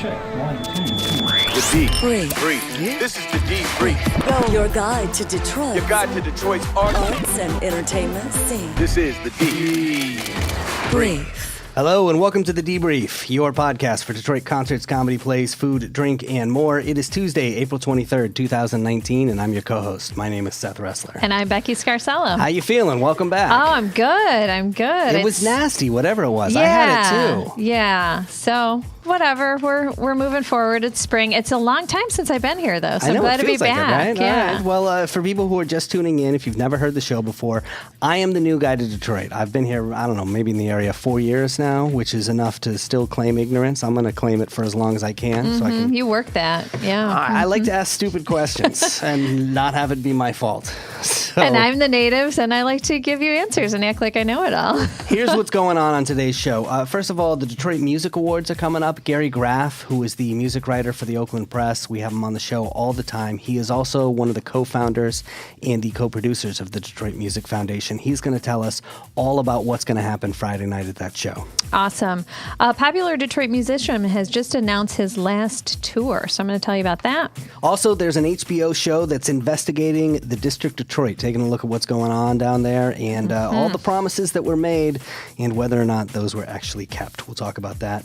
Check. 1, 2, 3. The D. Brief. This is the D Brief. Your guide to Detroit. Your guide to Detroit's arts and entertainment scene. This is the D Brief. Hello and welcome to The Debrief, your podcast for Detroit concerts, comedy, plays, food, drink, and more. It is Tuesday, April 23rd, 2019, and I'm your co-host. My name is Seth Ressler. And I'm Becky Scarcello. How you feeling? Welcome back. Oh, I'm good. It was nasty, whatever it was. Yeah, I had it too. Yeah. So, whatever. We're moving forward. It's spring. It's a long time since I've been here, though, so I know, I'm glad it to be feels like back. it, right? Yeah. All right. Well, for people who are just tuning in, if you've never heard the show before, I am the new guy to Detroit. I've been here, I don't know, maybe in the area 4 years now, which is enough to still claim ignorance. I'm going to claim it for as long as I can. So I can. You work that, yeah. I like to ask stupid questions and not have it be my fault. So, And I'm the natives, and I like to give you answers and act like I know it all. here's what's going on today's show. First of all, the Detroit Music Awards are coming up. Gary Graff, who is the music writer for the Oakland Press, we have him on the show all the time. He is also one of the co-founders and the co-producers of the Detroit Music Foundation. He's going to tell us all about what's going to happen Friday night at that show. Awesome. A popular Detroit musician has just announced his last tour, so I'm going to tell you about that. Also, there's an HBO show that's investigating the District Detroit, taking a look at what's going on down there and all the promises that were made and whether or not those were actually kept. We'll talk about that.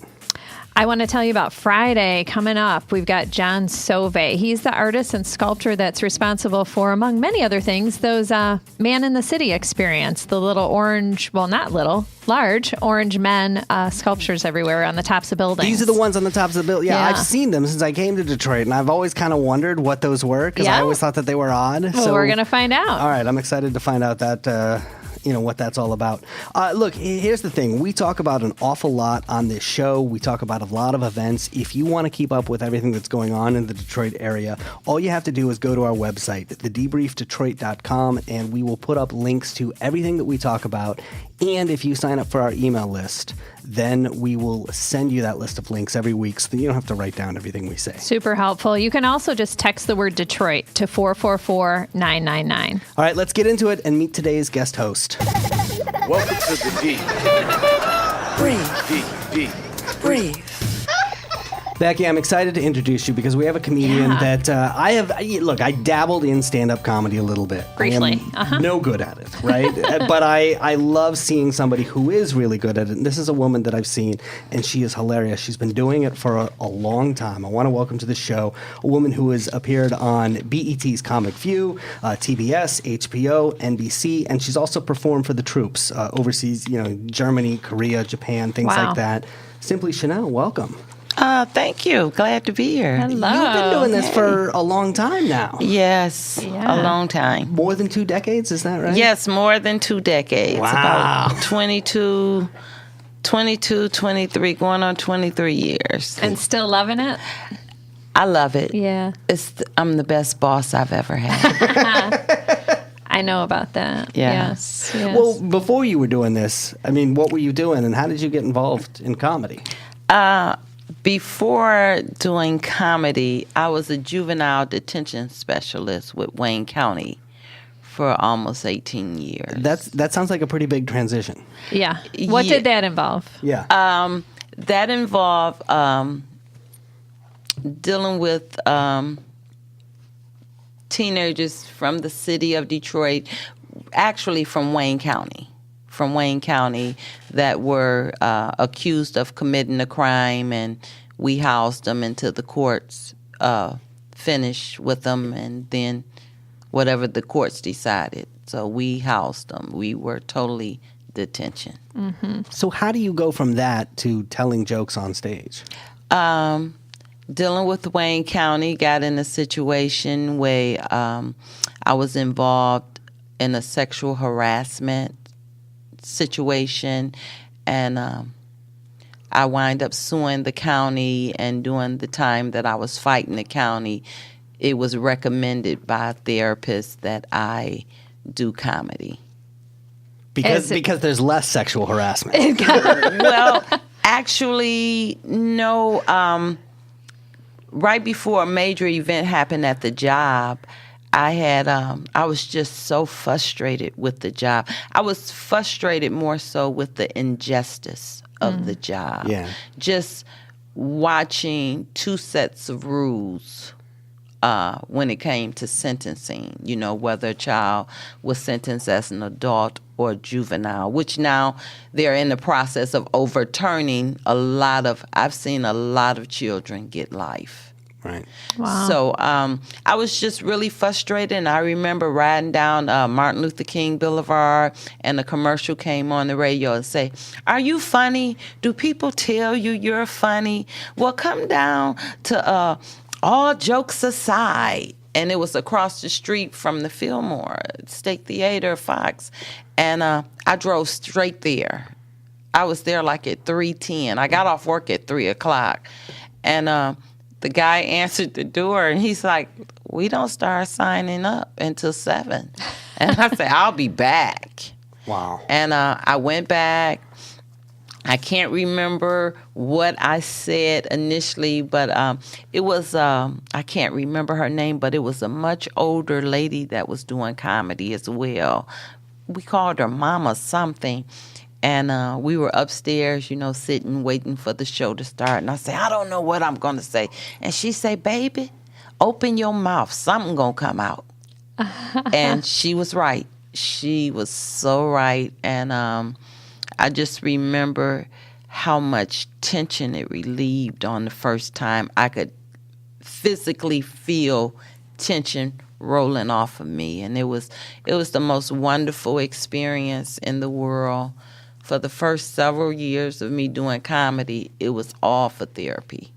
I want to tell you about Friday coming up. We've got John Sauvé. He's the artist and sculptor that's responsible for, among many other things, those Man in the City experience, the little orange, well, not little, large orange men sculptures everywhere on the tops of buildings. These are the ones on the tops of the building. Yeah, Yeah. I've seen them since I came to Detroit, and I've always kind of wondered what those were because I Yeah. always thought that they were odd. Well, we're going to find out. All right, I'm excited to find out that, what that's all about. Look, here's the thing. We talk about an awful lot on this show. We talk about a lot of events. If you want to keep up with everything that's going on in the Detroit area, all you have to do is go to our website, thedebriefdetroit.com, and we will put up links to everything that we talk about. And if you sign up for our email list, then we will send you that list of links every week so that you don't have to write down everything we say. Super helpful. You can also just text the word Detroit to 444-999. All right, let's get into it and meet today's guest host. Welcome to the D. Brief. Brief. Becky, I'm excited to introduce you because we have a comedian Yeah. that I dabbled in stand-up comedy a little bit. Briefly. I am no good at it, right? But I love seeing somebody who is really good at it. And this is a woman that I've seen, and she is hilarious. She's been doing it for a long time. I want to welcome to the show a woman who has appeared on BET's Comic View, TBS, HBO, NBC, and she's also performed for the troops overseas, Germany, Korea, Japan, things Wow. like that. Simply Shanell, welcome. Thank you. Glad to be here. Hello. You've been doing this for a long time now. Yes, Yeah. a long time. More than 2 decades, is that right? Yes, more than 2 decades. Wow. About 22, 23, going on 23 years. And still loving it? I love it. Yeah. I'm the best boss I've ever had. I know about that. Yeah. Yes. Well, before you were doing this, what were you doing and how did you get involved in comedy? Before doing comedy, I was a juvenile detention specialist with Wayne County for almost 18 years. That sounds like a pretty big transition. Yeah. What Yeah. did that involve? Yeah. That involved dealing with teenagers from the city of Detroit, actually from Wayne County, that were accused of committing a crime, and we housed them until the courts finished with them, and then whatever the courts decided. So we housed them. We were totally detention. So how do you go from that to telling jokes on stage? Dealing with Wayne County, got in a situation where I was involved in a sexual harassment situation, and I wind up suing the county, and during the time that I was fighting the county, it was recommended by a therapist that I do comedy. Because there's less sexual harassment. Well, actually, no. Right before a major event happened at the job, I was just so frustrated with the job. I was frustrated more so with the injustice of the job. Yeah. Just watching two sets of rules when it came to sentencing, whether a child was sentenced as an adult or juvenile, which now they're in the process of overturning I've seen a lot of children get life. Right. Wow. So I was just really frustrated, and I remember riding down Martin Luther King Boulevard, and a commercial came on the radio and say, "Are you funny? Do people tell you you're funny? Well, come down to All Jokes Aside." And it was across the street from the Fillmore State Theater, Fox. And I drove straight there. I was there like at 3:10. I got off work at 3 o'clock. And the guy answered the door, and he's like, "We don't start signing up until 7." And I said, "I'll be back." Wow. And I went back. I can't remember what I said initially, but it was, I can't remember her name, but it was a much older lady that was doing comedy as well. We called her Mama something. And we were upstairs, sitting, waiting for the show to start. And I said, "I don't know what I'm going to say." And she said, "Baby, open your mouth. Something going to come out." And she was right. She was so right. And I just remember how much tension it relieved on the first time. I could physically feel tension rolling off of me. And it was the most wonderful experience in the world. For the first several years of me doing comedy, it was all for therapy.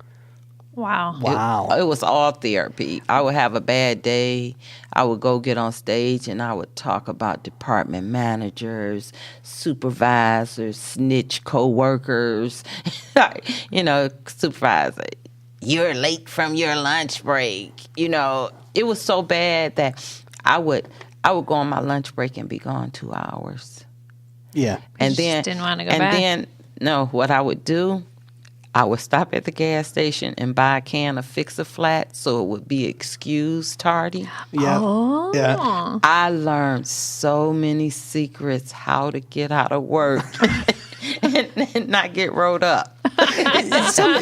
Wow. Wow. It was all therapy. I would have a bad day. I would go get on stage and I would talk about department managers, supervisors, snitch coworkers. Supervisor, "You're late from your lunch break." It was so bad that I would go on my lunch break and be gone 2 hours. Yeah. And You then just didn't want to go back. What I would do, I would stop at the gas station and buy a can of Fix-A-Flat so it would be excused tardy. Yeah. Oh. Yeah. I learned so many secrets how to get out of work and not get rolled up.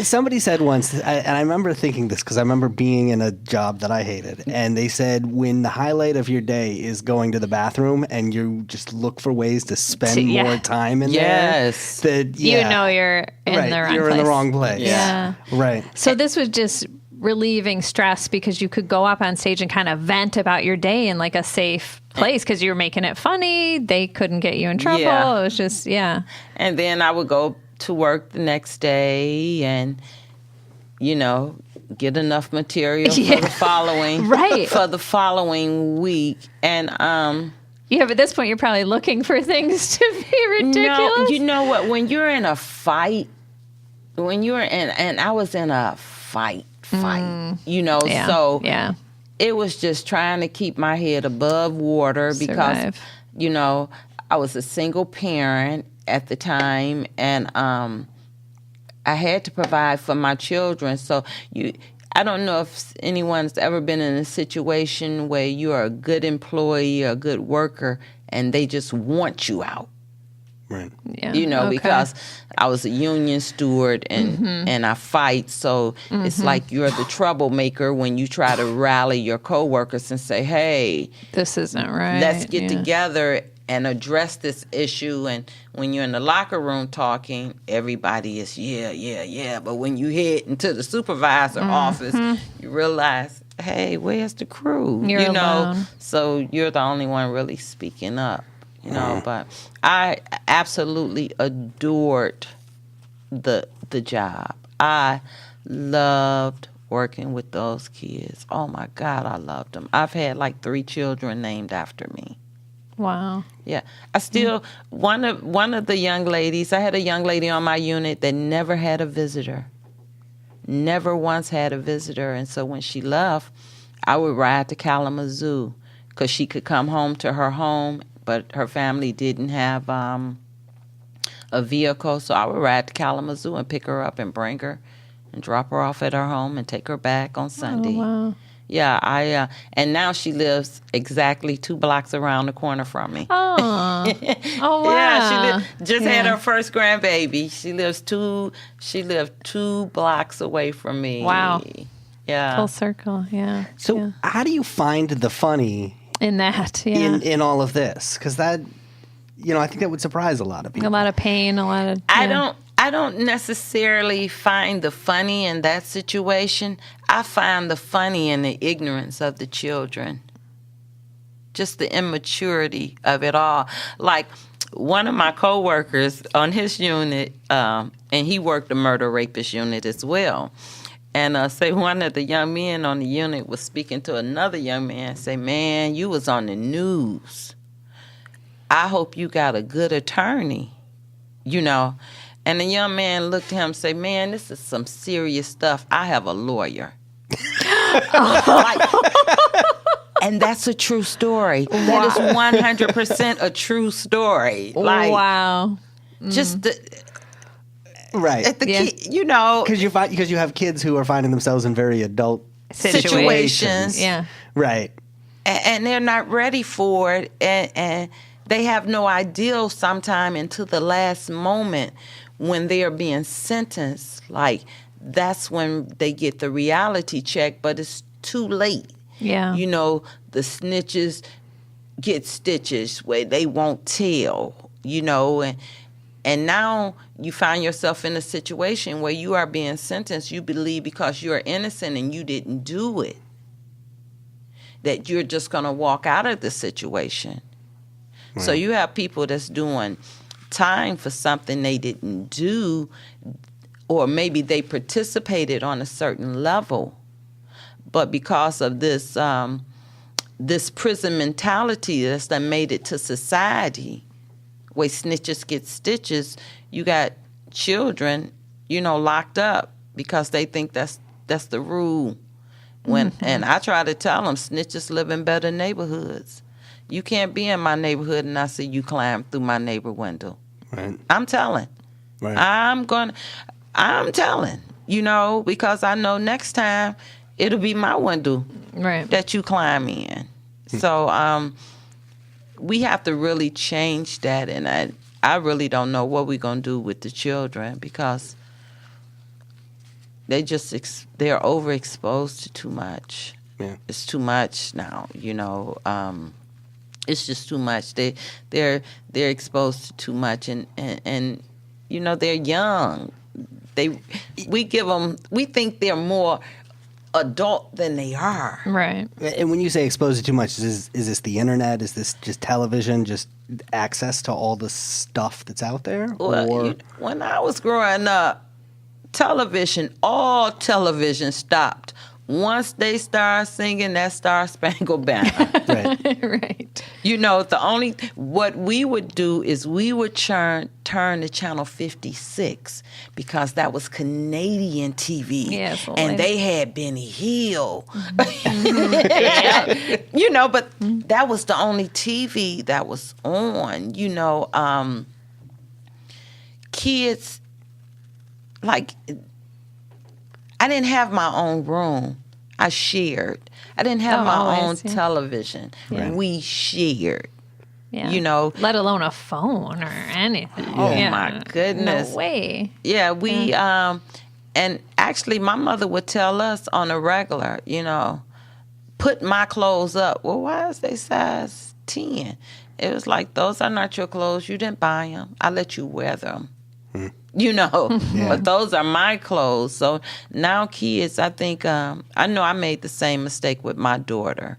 Somebody said once, and I remember thinking this because I remember being in a job that I hated, and they said when the highlight of your day is going to the bathroom and you just look for ways to spend Yeah. more time in Yes. there, You know you're in right, the wrong you're place. in the wrong place. Yeah. Right. So this was just relieving stress because you could go up on stage and kind of vent about your day in like a safe place because you were making it funny. They couldn't get you in trouble. Yeah. It was just, yeah. And then I would go to work the next day and, get enough material Yeah. for the following Right. for the following week. And Yeah, but at this point, you're probably looking for things to be ridiculous. no, you know what? When you're in a fight, and I was in a fight, Yeah. so yeah. it was just trying to keep my head above water because, Survive. I was a single parent at the time, and I had to provide for my children. So I don't know if anyone's ever been in a situation where you're a good employee or a good worker, and they just want you out. Right. Yeah. Okay. Because I was a union steward and I fight. So it's like you're the troublemaker when you try to rally your coworkers and say, "Hey, This isn't right. let's get Yeah. together and address this issue." And when you're in the locker room talking, everybody is, yeah. But when you head into the supervisor office, you realize, hey, where's the crew? You're alone. So you're the only one really speaking up. But I absolutely adored the job. I loved working with those kids. Oh my God, I loved them. I've had like 3 children named after me. Wow. Yeah, I still one of the young ladies. I had a young lady on my unit that never had a visitor. Never once had a visitor, and so when she left, I would ride to Kalamazoo because she could come home to her home, but her family didn't have a vehicle, so I would ride to Kalamazoo and pick her up and bring her and drop her off at her home and take her back on Sunday. Oh, wow. Yeah, and now she lives exactly 2 blocks around the corner from me. Oh, oh wow. Yeah, she just had Yeah. her first grandbaby. She lived 2 blocks away from me. Wow. Yeah. Full circle. Yeah. So, yeah. how do you find the funny In that, yeah. in all of this? Because that, I think that would surprise a lot of people. A lot of pain, a lot of. I don't necessarily find the funny in that situation. I find the funny in the ignorance of the children. Just the immaturity of it all. Like one of my coworkers on his unit, and he worked the murder rapist unit as well. And say one of the young men on the unit was speaking to another young man, say, "Man, you was on the news. I hope you got a good attorney," And the young man looked at him and said, "Man, this is some serious stuff. I have a lawyer." And that's a true story. That is 100% a true story. Wow. Just Right. at the Yeah. kid, Because you have kids who are finding themselves in very adult situations. Yeah. Right. and they're not ready for it, and they have no idea sometime until the last moment when they are being sentenced. Like, that's when they get the reality check, but it's too late. Yeah. The snitches get stitches where they won't tell, and now you find yourself in a situation where you are being sentenced, you believe because you're innocent and you didn't do it, that you're just going to walk out of the situation. Right. So you have people that's doing time for something they didn't do, or maybe they participated on a certain level, but because of this this prison mentality that's done made it to society, where snitches get stitches, you got children, locked up because they think that's the rule. And I try to tell them, snitches live in better neighborhoods. You can't be in my neighborhood and I see you climb through my neighbor window. Right. I'm telling. Right. I'm telling, because I know next time it'll be my window that you climb in. So we have to really change that, and I really don't know what we're going to do with the children, because they're overexposed to too much. Yeah. It's too much now, it's just too much. They're exposed to too much, and they're young. We think they're more adult than they are. Right. And when you say exposed to too much, is this the internet? Is this just television? Just access to all the stuff that's out there? Well, when I was growing up, all television stopped once they start singing that Star Spangled Banner. Right. Right. What we would do is we would turn to channel 56, because that was Canadian TV. Yes, and they had Benny Hill. Mm-hmm. But that was the only TV that was on. Kids, like, I didn't have my own room. I shared. I didn't have my own television. Yeah. We shared. Yeah. Let alone a phone or anything. Oh, my goodness. No way. Yeah, we, and actually my mother would tell us on a regular, put my clothes up. Well, why is they size 10? It was like, those are not your clothes. You didn't buy them. I let you wear them. But those are my clothes. So now kids, I think, I know I made the same mistake with my daughter.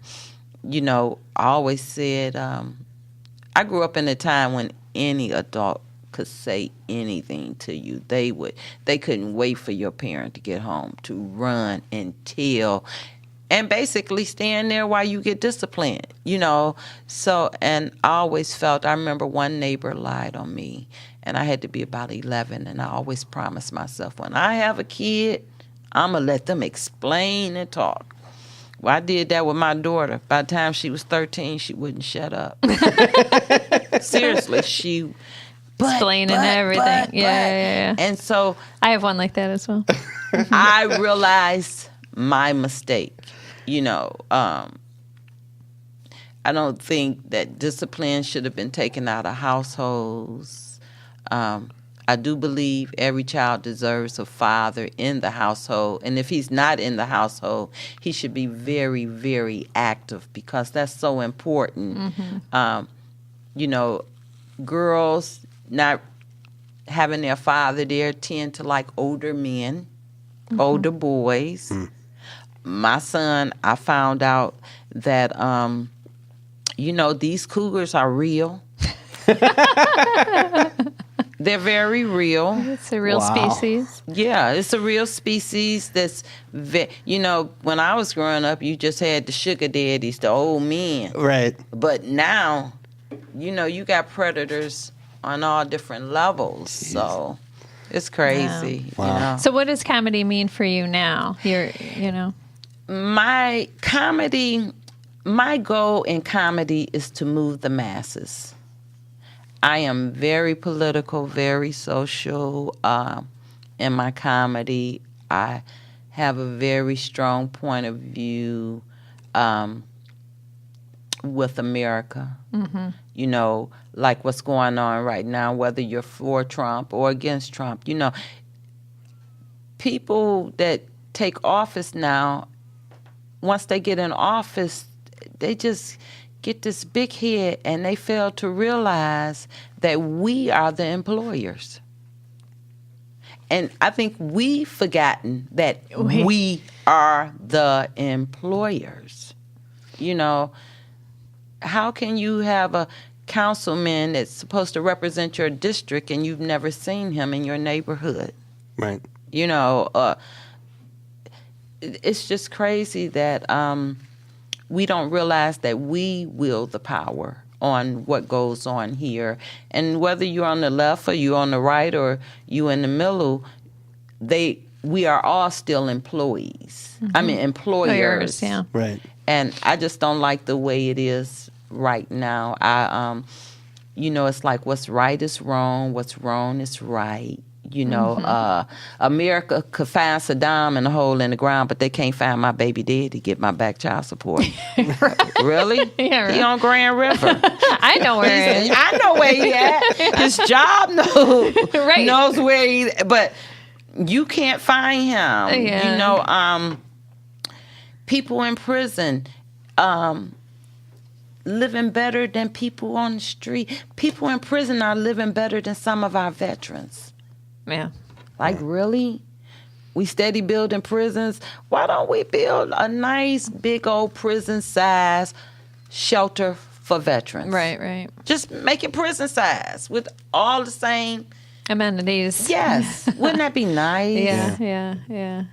I always said, I grew up in a time when any adult could say anything to you. They couldn't wait for your parent to get home to run and tell, and basically stand there while you get disciplined, So, and I always felt, I remember one neighbor lied on me, and I had to be about 11, and I always promised myself, when I have a kid, I'm going to let them explain and talk. Well, I did that with my daughter. By the time she was 13, she wouldn't shut up. Seriously, she... Explaining everything. Yeah. And so... I have one like that as well. I realized my mistake. You know, I don't think that discipline should have been taken out of households. I do believe every child deserves a father in the household. And if he's not in the household, he should be very, very active because that's so important. You know, girls not having their father there tend to like older men, older boys. My son, I found out that, you know, these cougars are real. They're very real. It's a real species. Yeah, it's a real species that's, you know, when I was growing up, you just had the sugar daddies, the old men. Right. But now, you know, you got predators on all different levels. Jeez. So it's crazy. Wow. You know? So what does comedy mean for you now? You know. My goal in comedy is to move the masses. I am very political, very social in my comedy. I have a very strong point of view with America. You know, like what's going on right now, whether you're for Trump or against Trump. You know, people that take office now, once they get in office, they just get this big head and they fail to realize that we are the employers. And I think we've forgotten that we are the employers. You know, how can you have a councilman that's supposed to represent your district and you've never seen him in your neighborhood? Right. You know, it's just crazy that we don't realize that we wield the power on what goes on here. And whether you're on the left or you're on the right or you in the middle, we are all still employees. I mean, employers. Yeah. Right. And I just don't like the way it is right now. You know, it's like what's right is wrong, what's wrong is right. You know, America could find Saddam in a hole in the ground, but they can't find my baby daddy to get my back child support. Really? Yeah, right. He on Grand River. I know where he is. I know where he at. His job knows where he. But you can't find him. Yeah. You know, people in prison. Living better than people on the street. People in prison are living better than some of our veterans. Yeah. Like, really? We steady building prisons. Why don't we build a nice, big old prison size shelter for veterans? Right. Just make it prison size with all the same amenities. Yes. Wouldn't that be nice? Yeah.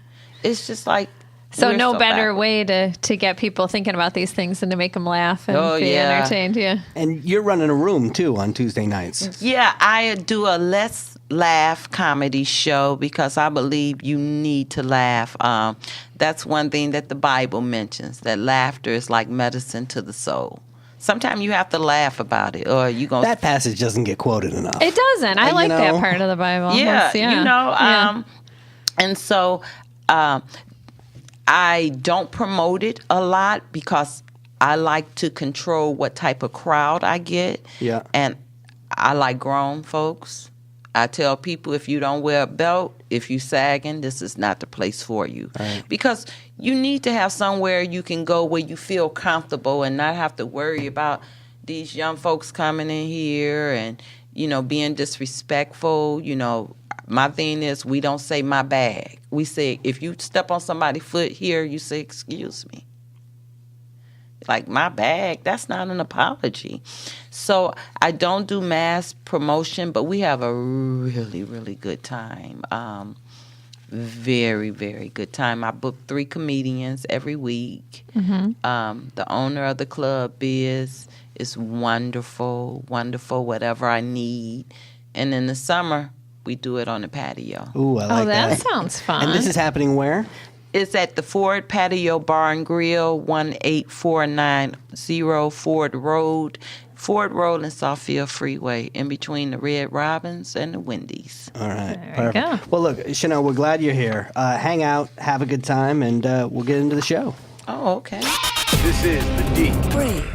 It's just like, so we're no better backward. way to get people thinking about these things than to make them laugh and be entertained. Yeah. And you're running a room, too, on Tuesday nights. Yeah, I do a Let's Laugh comedy show because I believe you need to laugh. That's one thing that the Bible mentions, that laughter is like medicine to the soul. Sometimes you have to laugh about it or you're going to... That passage doesn't get quoted enough. It doesn't. I like that part of the Bible. Yeah, you know, and so... I don't promote it a lot because I like to control what type of crowd I get. Yeah. And I like grown folks. I tell people, if you don't wear a belt, if you sagging, this is not the place for you. Right. Because you need to have somewhere you can go where you feel comfortable and not have to worry about these young folks coming in here and, you know, being disrespectful. You know, my thing is we don't say my bag. We say, if you step on somebody's foot here, you say, excuse me. Like, my bag, that's not an apology. So I don't do mass promotion, but we have a really, really good time. Very, very good time. I book 3 comedians every week. The owner of the club is wonderful, whatever I need. And in the summer, we do it on the patio. Ooh, I like that. That sounds fun. And this is happening where? It's at the Ford Patio Bar and Grill, 18490 Ford Road and Southfield Freeway, in between the Red Robins and the Wendy's. All right. There you go. Well, look, Shanell, we're glad you're here. Hang out, have a good time, and we'll get into the show. Oh, okay. This is the D. Brave.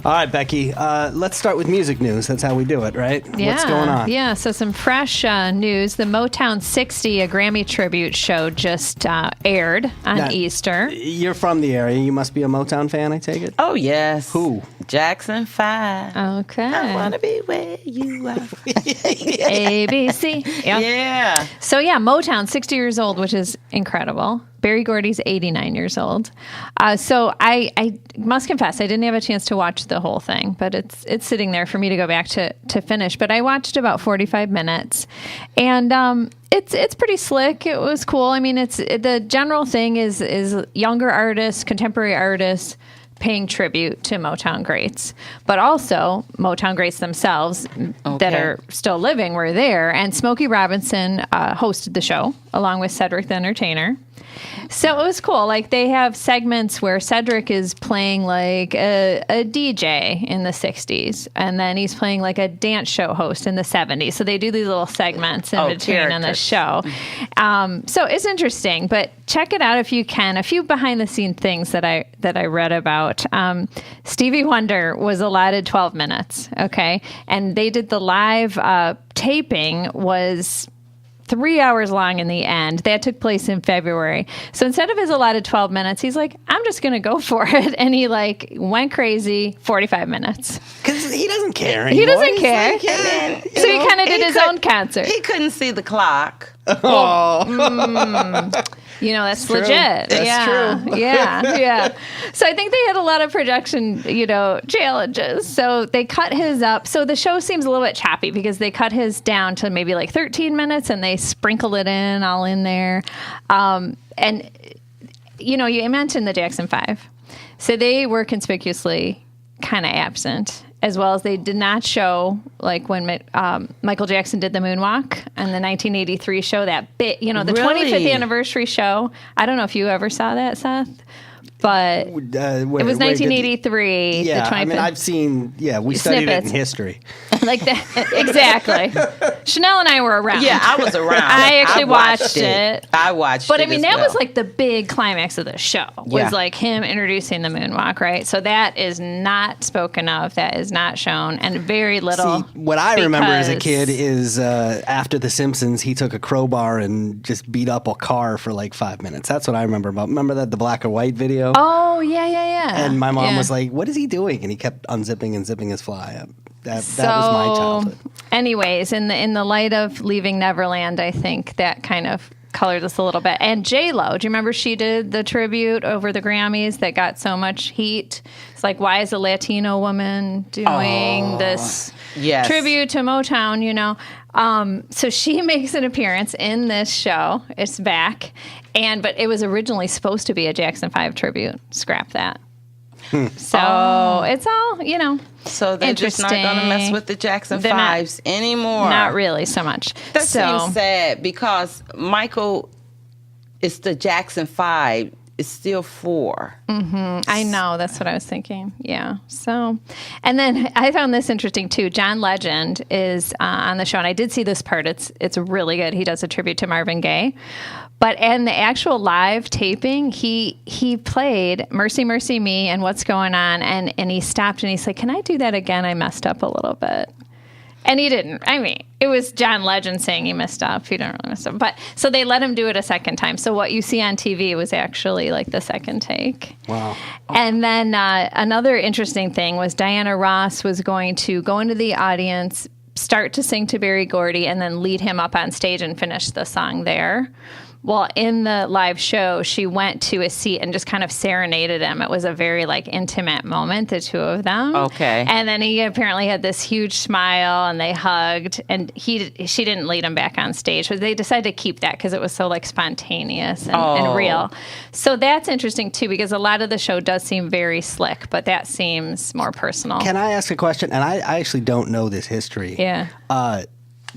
All right, Becky. Let's start with music news. That's how we do it, right? Yeah. What's going on? Yeah, so some fresh news. The Motown 60, a Grammy tribute show, just aired on Now, Easter. You're from the area. You must be a Motown fan, I take it? Oh, yes. Who? Jackson 5. Okay. I want to be where you are. ABC. Yep. Yeah. So yeah, Motown, 60 years old, which is incredible. Barry Gordy's 89 years old. So I must confess, I didn't have a chance to watch the whole thing, but it's sitting there for me to go back to finish. But I watched about 45 minutes, and it's pretty slick. It was cool. I mean, the general thing is younger artists, contemporary artists, paying tribute to Motown greats, but also Motown greats themselves that are still living were there. And Smokey Robinson hosted the show along with Cedric the Entertainer. So it was cool. Like, they have segments where Cedric is playing like a DJ in the 60s, and then he's playing like a dance show host in the 70s. So they do these little segments in between on the show. So it's interesting, but check it out if you can. A few behind the scene things that I read about. Stevie Wonder was allotted 12 minutes. Okay. And they did the live taping was 3 hours long in the end. That took place in February. So instead of his allotted 12 minutes, he's like, I'm just going to go for it. And he went crazy 45 minutes. Because he doesn't care anymore. He doesn't care. Like, yeah, So he kind of did his own concert. He couldn't see the clock. That's true. legit. That's true. Yeah. So I think they had a lot of production, challenges. So they cut his up. So the show seems a little bit choppy because they cut his down to maybe like 13 minutes and they sprinkle it all in there. And you mentioned the Jackson 5. So they were conspicuously kind of absent, as well as they did not show, like, when Michael Jackson did the moonwalk and the 1983 show, that bit, the 25th anniversary show. I don't know if you ever saw that, Seth, but it was 1983. Yeah, the 25th. I mean, I've seen, we studied it in history. Like that, exactly. Chanel and I were around. Yeah, I was around. I actually watched it. I watched it. But I mean, that well. was like the big climax of the show, was like him introducing the moonwalk, right? So that is not spoken of. That is not shown, and very little. See, what I remember as a kid is after The Simpsons, he took a crowbar and just beat up a car for like 5 minutes. That's what I remember about. Remember that, the black and white video? Oh, yeah. And my mom was like, what is he doing? And he kept unzipping and zipping his fly. That was my childhood. Anyways, in the light of Leaving Neverland, I think that kind of colored us a little bit. And J-Lo, do you remember she did the tribute over the Grammys that got so much heat? It's like, why is a Latino woman doing this tribute to Motown, So she makes an appearance in this show. It's back. But it was originally supposed to be a Jackson 5 tribute. Scrap that. So it's all, So they're just not going to mess with the Jackson 5s anymore. Not really so much. That seems sad because Michael is the Jackson 5. It's still 4. Mm-hmm. I know. That's what I was thinking. Yeah. So, and then I found this interesting too. John Legend is on the show, and I did see this part. It's really good. He does a tribute to Marvin Gaye. But in the actual live taping, he played Mercy, Mercy Me and What's Going On, and he stopped and he's like, can I do that again? I messed up a little bit. And he didn't. I mean, it was John Legend saying he messed up. He didn't really mess up. But so they let him do it a second time. So what you see on TV was actually like the second take. Wow. And then another interesting thing was Diana Ross was going to go into the audience, start to sing to Berry Gordy, and then lead him up on stage and finish the song there. Well, in the live show, she went to a seat and just kind of serenaded him. It was a very intimate moment, the two of them. Okay. And then he apparently had this huge smile, and they hugged. And she didn't lead him back on stage, but they decided to keep that because it was so spontaneous and real. So that's interesting too, because a lot of the show does seem very slick, but that seems more personal. Can I ask a question? And I actually don't know this history. Yeah.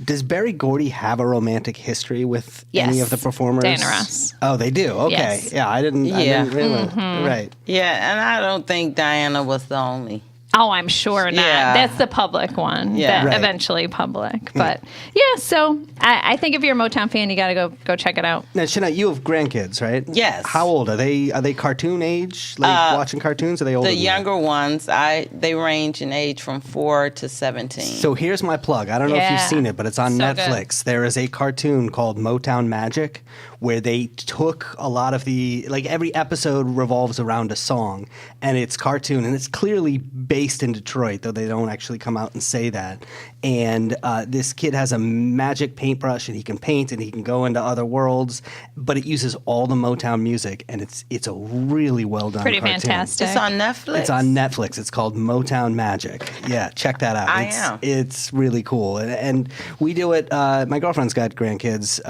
Does Berry Gordy have a romantic history with any of the performers? Diana Ross. Oh, they do? Okay. Yes. Yeah, I didn't realize. Mm-hmm. Right. Yeah, and I don't think Diana was the only. Oh, I'm sure not. Yeah. That's the public one. Yeah. Right. Eventually public. But yeah, so I think if you're a Motown fan, you got to go check it out. Now, Shanell, you have grandkids, right? Yes. How old are they? Are they cartoon age? Like watching cartoons? Are they older? The than that? younger ones, they range in age from 4 to 17. So here's my plug. I don't know if you've Yeah. seen it, but it's on So Netflix. There is a cartoon called Motown Magic where they took a lot of every episode revolves around a song, and it's cartoon, and it's clearly based in Detroit, though they don't actually come out and say that. And this kid has a magic paintbrush, and he can paint, and he can go into other worlds, but it uses all the Motown music, and it's a really well done Pretty cartoon. fantastic. It's on Netflix? It's on Netflix. It's called Motown Magic. Yeah, check that out. I It's, am. It's really cool, and we do it. My girlfriend's got grandkids,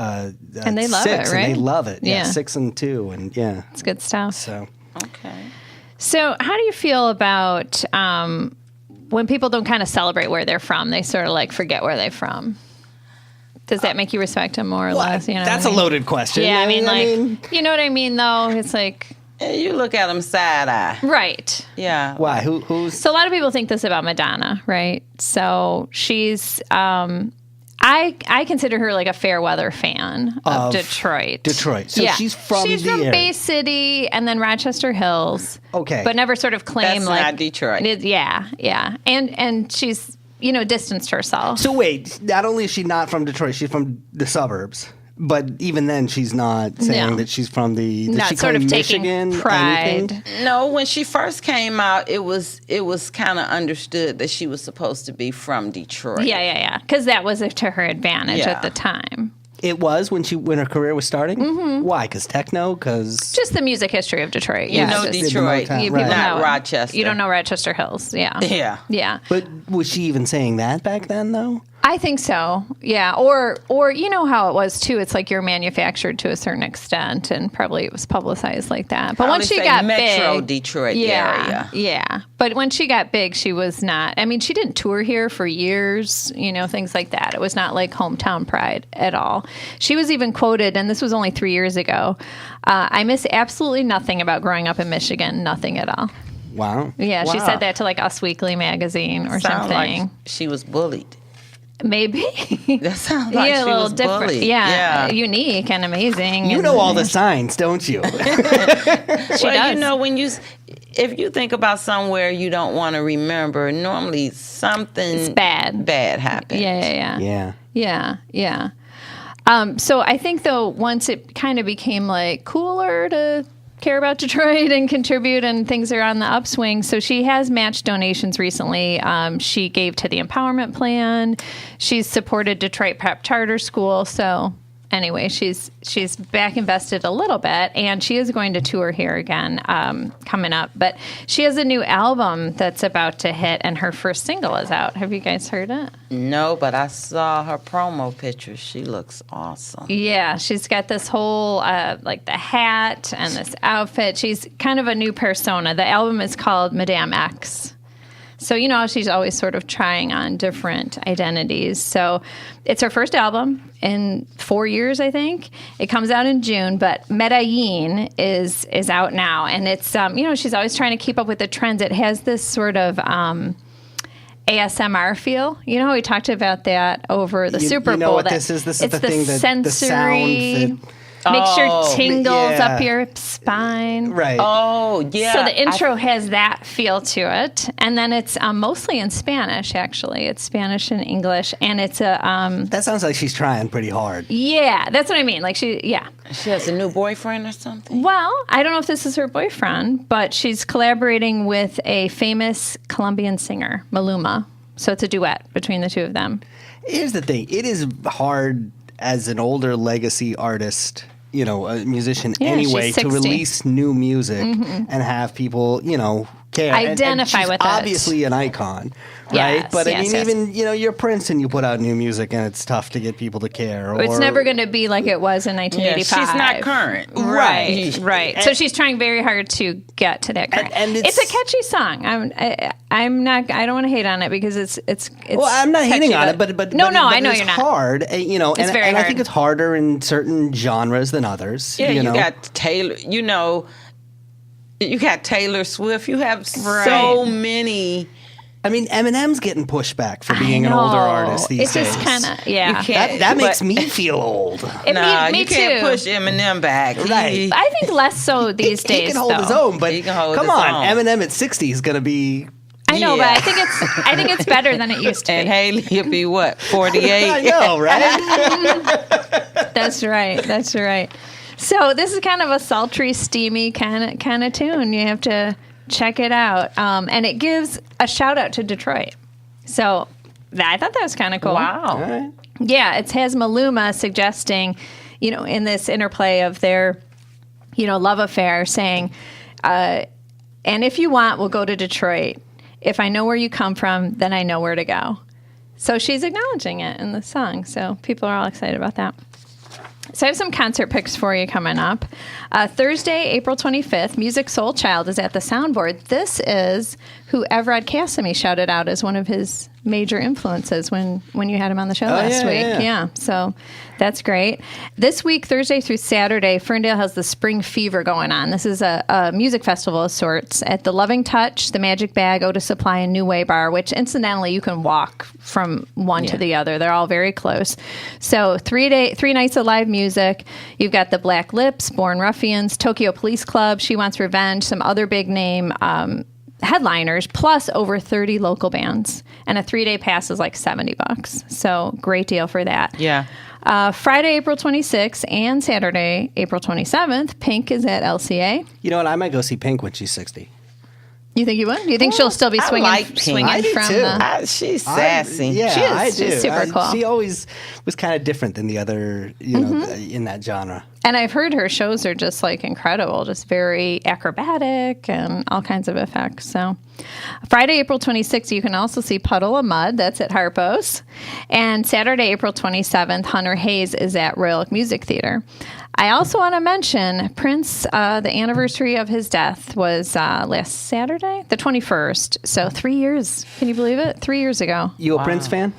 And they love 6, it, right? And they love it. Yeah, Yeah. 6 and 2, and yeah. It's good stuff. So Okay. So, how do you feel about when people don't kind of celebrate where they're from? They sort of like forget where they're from. Does that make you respect them more or less? You know, that's what I a mean? loaded question. Yeah, I mean, you know what I mean, though. It's like You look at them side eye. right. Yeah. why? Who's? So a lot of people think this about Madonna, right? So she's, I consider her like a fair weather fan of Detroit. Detroit. So she's from she's the from area. Bay City and then Rochester Hills. Okay. but never sort of claim That's like not Detroit. Yeah, and she's distanced herself. So wait, not only is she not from Detroit, she's from the suburbs. But even then, she's not saying No. that she's from the. Does Not she sort claim of taking Michigan, pride. anything? No, when she first came out, it was kind of understood that she was supposed to be from Detroit. Yeah, because that was to her advantage Yeah. at the time. It was when her career was starting. Mm-hmm. Why? Because techno? Because Just the music history of Detroit. You Yeah, know just- Detroit, Motown, people right. not know it. Rochester. You don't know Rochester Hills. Yeah. Yeah. Yeah. But was she even saying that back then, though? I think so. Yeah. Or you know how it was too. It's like you're manufactured to a certain extent, and probably it was publicized like that. But once she Probably say got Metro big, Detroit yeah, area. yeah. But when she got big, she was not. I mean, she didn't tour here for years. Things like that. It was not like hometown pride at all. She was even quoted, and this was only 3 years ago. I miss absolutely nothing about growing up in Michigan. Nothing at all. Wow. Yeah, she Wow. said that to like Us Weekly magazine or Sound something. like she was bullied. Maybe. That sounds like yeah, she a little was different. bullied. Yeah, unique and amazing. You and- know all the signs, don't you? She Well, does. if you think about somewhere you don't want to remember, normally something It's bad. happens. Yeah. So I think though, once it kind of became like cooler to care about Detroit and contribute, and things are on the upswing. So she has matched donations recently. She gave to the Empowerment Plan. She's supported Detroit Prep Charter School. So anyway, she's back invested a little bit, and she is going to tour here again coming up. But she has a new album that's about to hit, and her first single is out. Have you guys heard it? No, but I saw her promo picture. She looks awesome. Yeah, she's got this whole like the hat and this outfit. She's kind of a new persona. The album is called Madame X. So you know how she's always sort of trying on different identities. So it's her first album in 4 years, I think. It comes out in June, but Medellin is out now, and it's she's always trying to keep up with the trends. It has this sort of ASMR feel. You know how we talked about that over the Super Bowl? You know what that this is? This is it's the thing that the sensory sound makes your tingles yeah. up your spine. Right. Oh, yeah. So the intro has that feel to it, and then it's mostly in Spanish. Actually, it's Spanish and English, and it's a That sounds like she's trying pretty hard. yeah. That's what I mean. Like she has a new boyfriend or something? Well, I don't know if this is her boyfriend, but she's collaborating with a famous Colombian singer, Maluma. So it's a duet between the two of them. Here's the thing. It is hard as an older legacy artist, a musician Yeah, anyway, she's to 60. release new music and have people, care. Identify she's with it. obviously an icon, right? Yes, But I yes, mean, yes. even, you're Prince and you put out new music and it's tough to get people to care. It's never going to be like it was in 1985. Yeah, she's not current. Right. So she's trying very hard to get to that current. And it's a catchy song. I don't want to hate on it because it's Well, I'm not hating on it, but no, I know it's you're not. hard, very and I hard. think it's harder in certain genres than others. Yeah, you you know? got Taylor, you got Taylor Swift. You have so Right. many I mean, Eminem's getting pushed back for being an older artist these it's days. It's just kind of, yeah. That makes me feel old. Me you can't too. push Eminem back. Right. I think less so these days, He can hold though. his own, but He can hold come his on, own. Eminem at 60 is going to be... I know, Yeah. but I think it's better than it used to And be. Haley will be what, 48? I know, right? That's right. So this is kind of a sultry, steamy kind of tune. You have to check it out, and it gives a shout out to Detroit. So I thought that was kind of cool. Wow. All right. Yeah, it has Maluma suggesting, in this interplay of their, love affair, saying, and if you want, we'll go to Detroit. If I know where you come from, then I know where to go. So she's acknowledging it in the song. So people are all excited about that. So I have some concert picks for you coming up. Thursday, April 25th, Music Soul Child is at the Soundboard. This is who Everett Cassimy shouted out as one of his major influences when you had him on the show last week. Yeah, so that's great. This week, Thursday through Saturday, Ferndale has the Spring Fever going on. This is a music festival of sorts at the Loving Touch, the Magic Bag, Otis Supply, and New Way Bar, which incidentally you can walk from one to the other. They're all very close. So 3 nights of live music. You've got the Black Lips, Born Ruffians, Tokyo Police Club, She Wants Revenge, some other big name headliners, plus over 30 local bands. And a 3-day pass is like $70. So great deal for that. Yeah. Friday, April 26th and Saturday, April 27th, Pink is at LCA. You know what? I might go see Pink when she's 60. You think you would? You think she'll still be I swinging, like Pink. swinging I do from too. the... She's sassy. I do. She's super cool. She always was kind of different than the other, in that genre. And I've heard her shows are just like incredible, just very acrobatic and all kinds of effects. So Friday, April 26th, you can also see Puddle of Mud. That's at Harpo's. And Saturday, April 27th, Hunter Hayes is at Royal Oak Music Theater. I also want to mention Prince, the anniversary of his death was last Saturday, the 21st. So 3 years. Can you believe it? 3 years ago. You a Prince fan?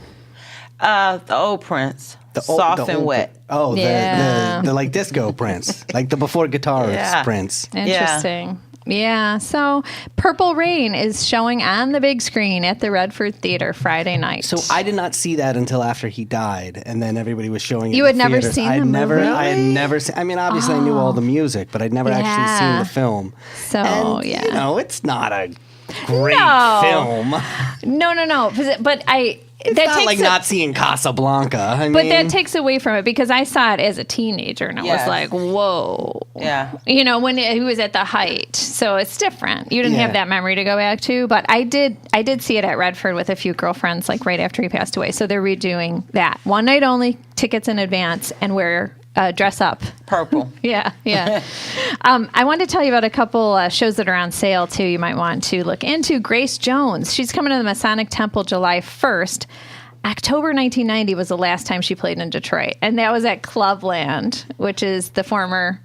The old Prince. Soft and wet. Oh, Yeah. the like disco Prince, like the before guitarist Prince. Interesting. Yeah. So Purple Rain is showing on the big screen at the Redford Theater Friday night. So I did not see that until after he died, and then everybody was showing it. You in had never theaters. seen I the never, movie? I had never seen. I mean, obviously I knew all the music, but I'd never actually seen the film. So, and, yeah. it's not a great No. film. No. But It's that not takes like a- not seeing Casablanca. I But mean, that takes away from it because I saw it as a teenager and I was Yes. like, whoa. Yeah. When he was at the height. So it's different. You didn't Yeah. have that memory to go back to, but I did see it at Redford with a few girlfriends like right after he passed away. So they're redoing that. One night only, tickets in advance, and dress up. Purple. Yeah. I wanted to tell you about a couple shows that are on sale, too, you might want to look into. Grace Jones. She's coming to the Masonic Temple July 1st. October 1990 was the last time she played in Detroit, and that was at Clubland, which is the former,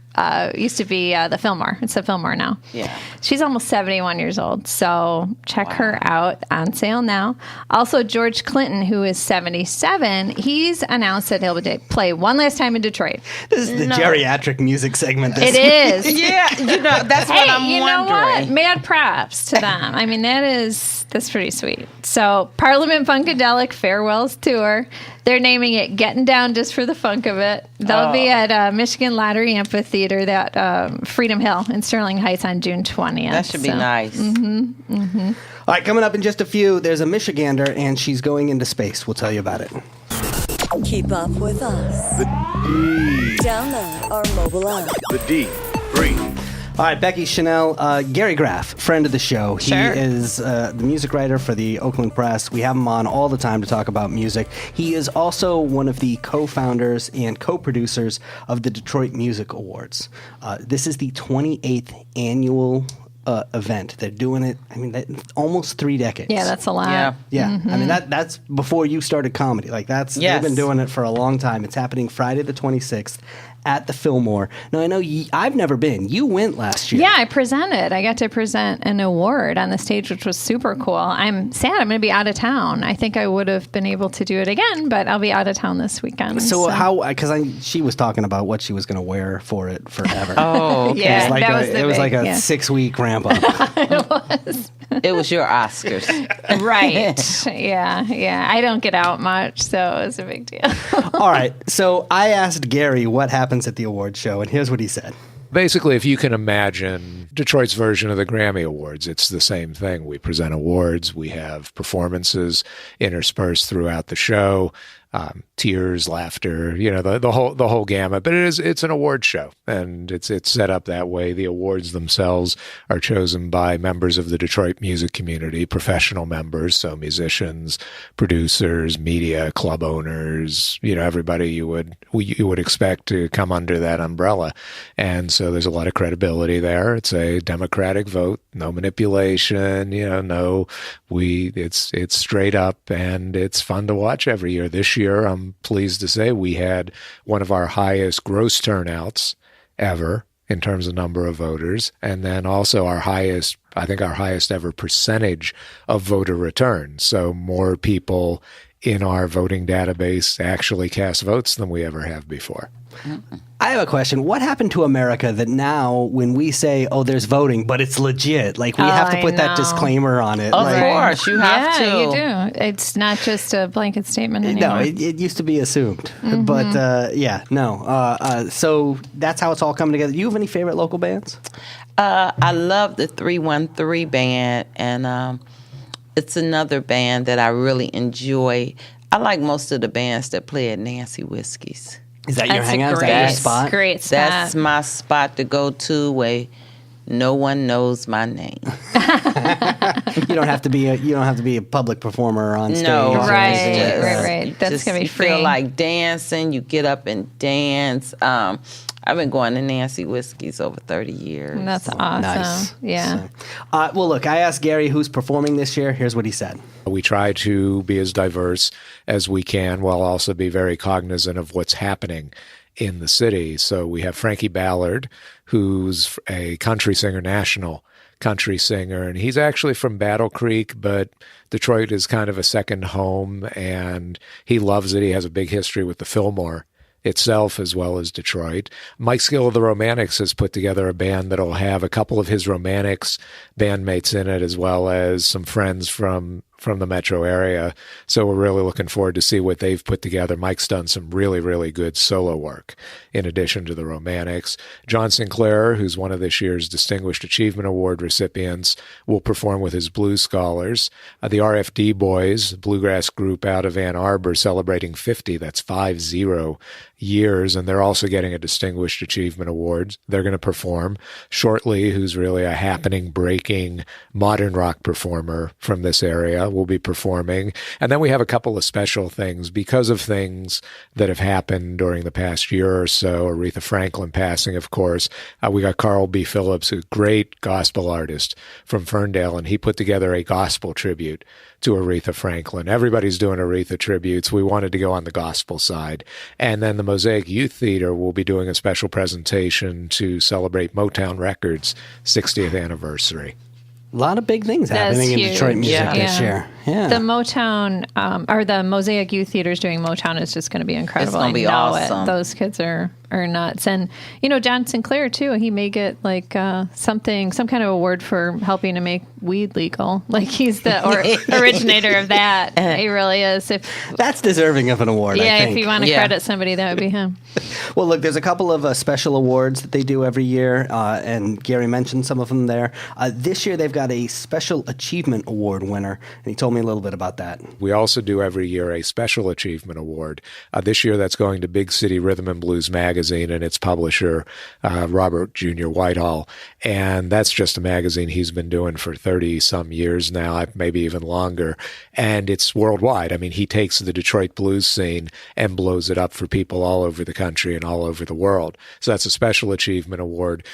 used to be the Fillmore. It's the Fillmore now. Yeah. She's almost 71 years old, so check her out, on sale now. Also, George Clinton, who is 77, he's announced that he'll play one last time in Detroit. this is the geriatric music segment. It is. Yeah, that's what I'm you know wondering. what? Mad props to them. I mean, that's pretty sweet. So, Parliament Funkadelic Farewells Tour. They're naming it Getting Down Just for the Funk of It. They'll be at Michigan Lottery Amphitheater, that Freedom Hill in Sterling Heights on June 20th. That should be nice. All right, coming up in just a few, there's a Michigander, and she's going into space. We'll tell you about it. Keep up with us. The D. Download our mobile app. The D. Free. All right, Becky Shanell, Gary Graff, friend of the show. He Sure. is the music writer for the Oakland Press. We have him on all the time to talk about music. He is also one of the co-founders and co-producers of the Detroit Music Awards. This is the 28th annual event. They're doing it, almost 3 decades. Yeah, that's a lot. Yeah. Yeah, I mean that's before you started comedy. Like Yes. they've been doing it for a long time. It's happening Friday the 26th at the Fillmore. Now, I know I've never been. You went last year. Yeah, I presented. I got to present an award on the stage, which was super cool. I'm sad I'm going to be out of town. I think I would have been able to do it again, but I'll be out of town this weekend. So how, because she was talking about what she was going to wear for it forever. Oh, okay. Yeah, It was like a 6-week ramp up. It was. It was your Oscars. Right. Yeah. I don't get out much, so it was a big deal. All right. So I asked Gary what happens at the awards show, and here's what he said. Basically, if you can imagine Detroit's version of the Grammy Awards, it's the same thing. We present awards, we have performances interspersed throughout the show, tears, laughter, the whole gamut. But it's an award show, and it's set up that way. The awards themselves are chosen by members of the Detroit music community, professional members, so musicians, producers, media, club owners, everybody you would expect to come under that umbrella. And so there's a lot of credibility there. It's a democratic vote, no manipulation, it's straight up, and it's fun to watch every year. This year, I'm pleased to say we had one of our highest gross turnouts ever in terms of number of voters, and then also our highest ever percentage of voter return. So more people in our voting database actually cast votes than we ever have before. I have a question. What happened to America that now when we say, oh, there's voting, but it's legit, we have to put that disclaimer on it? Of course, you have to. Yeah, you do. It's not just a blanket statement anymore. No, it used to be assumed. But so that's how it's all coming together. Do you have any favorite local bands? I love the 313 band, and it's another band that I really enjoy. I like most of the bands that play at Nancy Whiskey's. Is that your hangout? Is that your spot? Great spot. That's my spot to go to where no one knows my name. You don't have to be a public performer on stage. No, right. That's gonna be you free. Feel like dancing. You get up and dance. I've been going to Nancy Whiskey's over 30 years. That's awesome. Nice. Yeah. So, well, look, I asked Gary who's performing this year. Here's what he said. We try to be as diverse as we can while also be very cognizant of what's happening in the city. So we have Frankie Ballard, who's a country singer, national country singer, and he's actually from Battle Creek, but Detroit is kind of a second home, and he loves it. He has a big history with the Fillmore itself as well as Detroit. Mike Skill of the Romantics has put together a band that'll have a couple of his Romantics bandmates in it, as well as some friends from the metro area. So we're really looking forward to see what they've put together. Mike's done some really, really good solo work in addition to the Romantics. John Sinclair, who's one of this year's Distinguished Achievement Award recipients, will perform with his Blues Scholars. The RFD Boys, bluegrass group out of Ann Arbor, celebrating 50, that's 50 years, and they're also getting a Distinguished Achievement Award. They're going to perform. Shortly, who's really a happening, breaking modern rock performer from this area, will be performing. And then we have a couple of special things because of things that have happened during the past year or so. Aretha Franklin passing, of course. We got Carl B. Phillips, a great gospel artist from Ferndale, and he put together a gospel tribute to Aretha Franklin. Everybody's doing Aretha tributes. We wanted to go on the gospel side. And then the Mosaic Youth Theater will be doing a special presentation to celebrate Motown Records' 60th anniversary. A lot of big things happening in Detroit music this year. Yeah. The Motown, or the Mosaic Youth Theater is doing Motown is just going to be incredible. It's going to be awesome. Those kids are nuts. And, John Sinclair, too, he may get some kind of award for helping to make weed legal. Like he's the originator of that. He really is. That's deserving of an award, I think. If you want to credit somebody, that would be him. Well, look, there's a couple of special awards that they do every year, and Gary mentioned some of them there. This year, they've got a Special Achievement Award winner, and he told me a little bit about that. We also do every year a Special Achievement Award. This year, that's going to Big City Rhythm and Blues Magazine and its publisher, Robert Jr. Whitehall. And that's just a magazine he's been doing for 30-some years now, maybe even longer. And it's worldwide. I mean, he takes the Detroit blues scene and blows it up for people all over the country and all over the world. So that's a Special Achievement Award.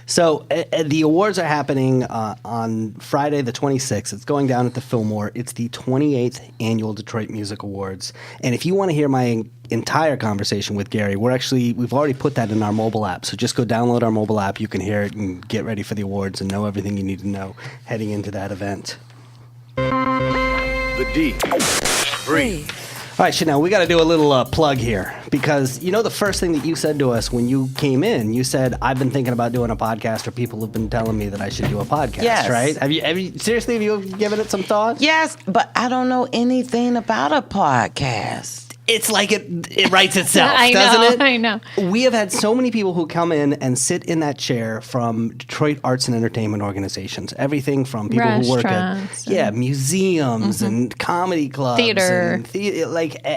So the awards are happening on Friday the 26th. It's going down at the Fillmore. It's the 28th Annual Detroit Music Awards. And if you want to hear my entire conversation with Gary, we've already put that in our mobile app. So just go download our mobile app. You can hear it and get ready for the awards and know everything you need to know heading into that event. The D. Breathe. All right, Shanell, we got to do a little plug here because the first thing that you said to us when you came in, you said, I've been thinking about doing a podcast, or people have been telling me that I should do a podcast, Yes. right? Have you seriously, have you given it some thought? Yes, but I don't know anything about a podcast. It's like it writes itself, I doesn't know, it? I know. We have had so many people who come in and sit in that chair from Detroit arts and entertainment organizations. Everything from people who work at Restaurants museums and comedy clubs, Theater.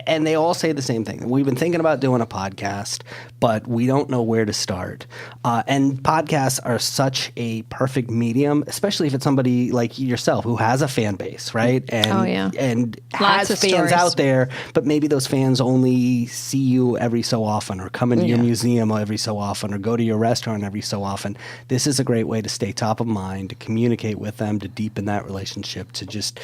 and they all say the same thing. We've been thinking about doing a podcast, but we don't know where to start. And podcasts are such a perfect medium, especially if it's somebody like yourself who has a fan base, right? And and Lots has of fans stories. out there, but maybe those fans only see you every so often, or come into your museum every so often, or go to your restaurant every so often. This is a great way to stay top of mind, to communicate with them, to deepen that relationship, to just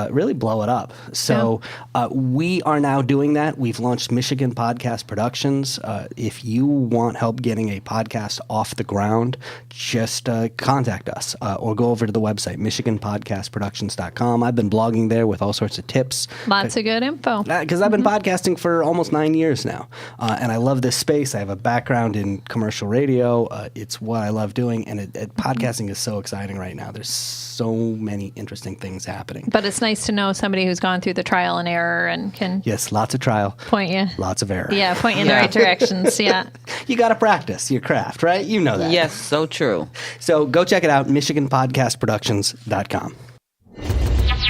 really blow it up. So we are now doing that. We've launched Michigan Podcast Productions. If you want help getting a podcast off the ground, just contact us or go over to the website, MichiganPodcastProductions.com. I've been blogging there with all sorts of tips. Lots of good info. Because I've been podcasting for almost 9 years now, and I love this space. I have a background in commercial radio. It's what I love doing, and podcasting is so exciting right now. There's so many interesting things happening. But it's nice to know somebody who's gone through the trial and error and can Yes, lots of trial, point you. lots of error. Yeah, point you in the right directions. Yeah. You got to practice your craft, right? You know that. Yes, so true. So go check it out, MichiganPodcastProductions.com.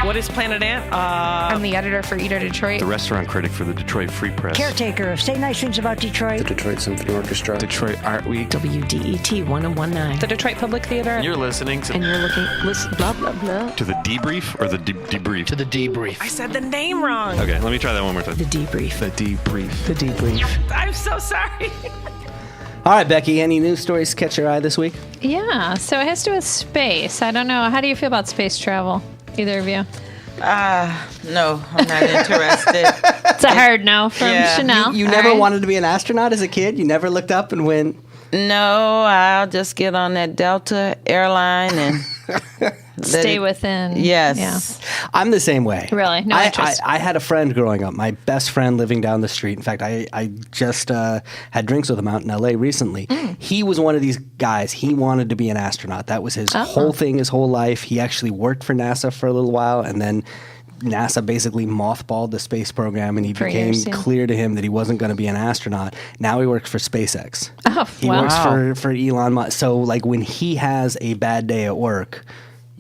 What is Planet Ant? I'm the editor for Eater Detroit. The restaurant critic for the Detroit Free Press. Caretaker of Say Nice Things About Detroit. The Detroit Symphony Orchestra. Detroit Art Week. WDET 1019. The Detroit Public Theater. You're listening And you're listen, blah, blah, blah. to the debrief or the debrief? To the debrief. I said the name wrong. Okay, let me try that one more time. The debrief. The debrief. The debrief. I'm so sorry. All right, Becky, any news stories catch your eye this week? Yeah. So it has to do with space. I don't know. How do you feel about space travel? Either of you? No, I'm not interested. It's a hard no from Shanell. You All never right. wanted to be an astronaut as a kid? You never looked up and went, No, I'll just get on that Delta airline and Stay within. Yes. Yeah. I'm the same way. Really? No interest? I had a friend growing up, my best friend living down the street. In fact, I just had drinks with him out in L.A. recently. He was one of these guys. He wanted to be an astronaut. That was his whole thing, his whole life. He actually worked for NASA for a little while, and then NASA basically mothballed the space program, and he became clear to him that he wasn't going to be an astronaut. Now he works for SpaceX. Oh, He works for Elon Musk. So, like, when he has a bad day at work,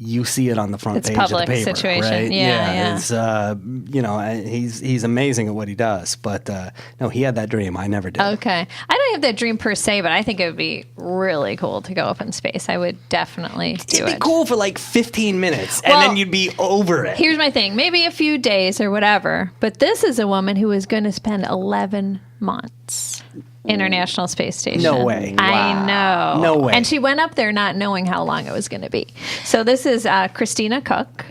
you see it on the front It's page of the public paper, situation. right? Yeah. It's he's amazing at what he does. But no, he had that dream. I never did. Okay. I don't have that dream per se, but I think it would be really cool to go up in space. I would definitely do It'd be cool for like 15 minutes, and Well, then you'd be over it. Here's my thing. Maybe a few days or whatever. But this is a woman who is going to spend 11 months. International Space Station. No way. I know. No way. And she went up there not knowing how long it was going to be. So this is Christina Cooke.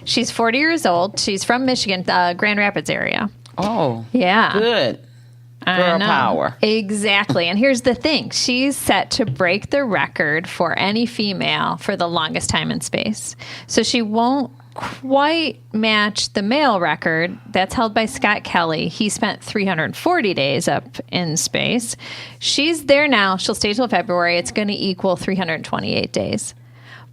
She's 40 years old. She's from Michigan, Grand Rapids area. Oh, Yeah. good. I Girl know. power. Exactly. And here's the thing. She's set to break the record for any female for the longest time in space. So she won't quite match the male record that's held by Scott Kelly. He spent 340 days up in space. She's there now. She'll stay till February. It's going to equal 328 days.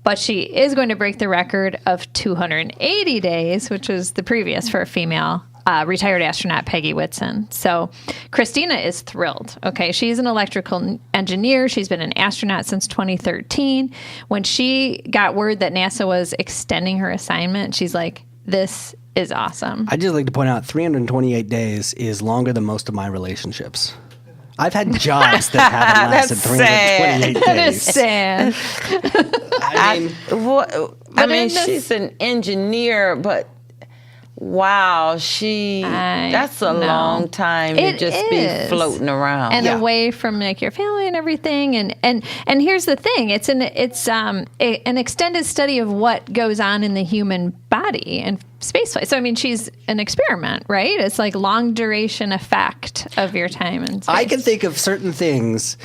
But she is going to break the record of 280 days, which was the previous for a female retired astronaut, Peggy Whitson. So Christina is thrilled. Okay, she's an electrical engineer. She's been an astronaut since 2013. When she got word that NASA was extending her assignment, she's like, this is awesome. I'd just like to point out 328 days is longer than most of my relationships. I've had jobs that haven't lasted 328 days. That is sad. I mean, I mean, in this- she's an engineer, but Wow, that's a know. long time to It just is. be floating around. And Yeah. away from like your family and everything, and here's the thing: it's an extended study of what goes on in the human body and spaceflight. So I mean, she's an experiment, right? It's like long duration effect of your time in space. I can think of certain things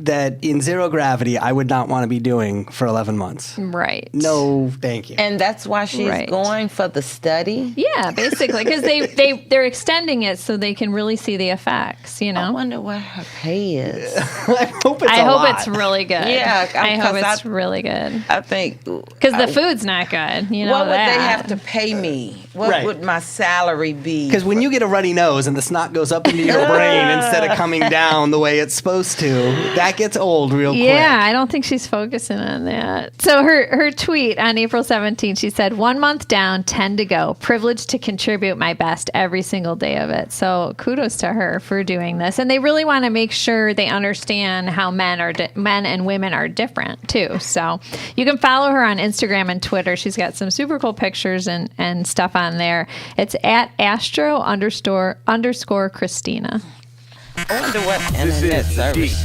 that in zero gravity I would not want to be doing for 11 months. Right. No, thank you. And that's why she's Right. going for the study. Yeah, basically, because they're extending it so they can really see the effects. You I know. wonder what her pay is. I hope it's I a hope lot. it's really good. Yeah, I hope 'cause it's really good. I think. Because the food's not good. You know What would that. they have to pay me? What Right. would my salary be? Because when you get a runny nose and the snot goes up into your brain instead of coming down the way it's supposed to, that gets old real quick. Yeah, I don't think she's focusing on that. So her tweet on April 17th, she said, 1 month down, 10 to go. Privileged to contribute my best every single day of it. So kudos to her for doing this. And they really want to make sure they understand how men and women are different too. So you can follow her on Instagram and Twitter. She's got some super cool pictures and stuff on there. It's at @astro__ Christina. I wonder what internet service.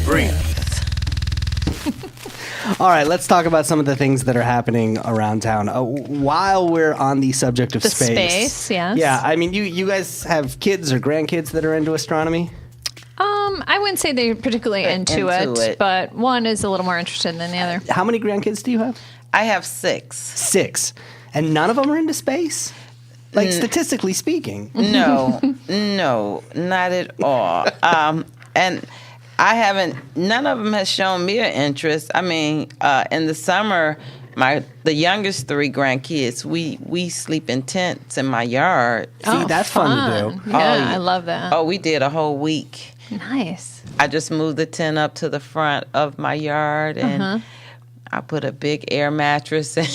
All right, let's talk about some of the things that are happening around town. While we're on the subject of The space. space, yes. Yeah, I mean, you guys have kids or grandkids that are into astronomy? I wouldn't say they're particularly into Into it, it. but one is a little more interested than the other. How many grandkids do you have? I have 6. 6. And none of them are into space? Like, statistically speaking. No, not at all. And I haven't. None of them has shown me an interest. I mean, in the summer, the youngest 3 grandkids, we sleep in tents in my yard. See, that's fun to do. Yeah, I love that. Oh, we did a whole week. Nice. I just moved the tent up to the front of my yard, and I put a big air mattress in.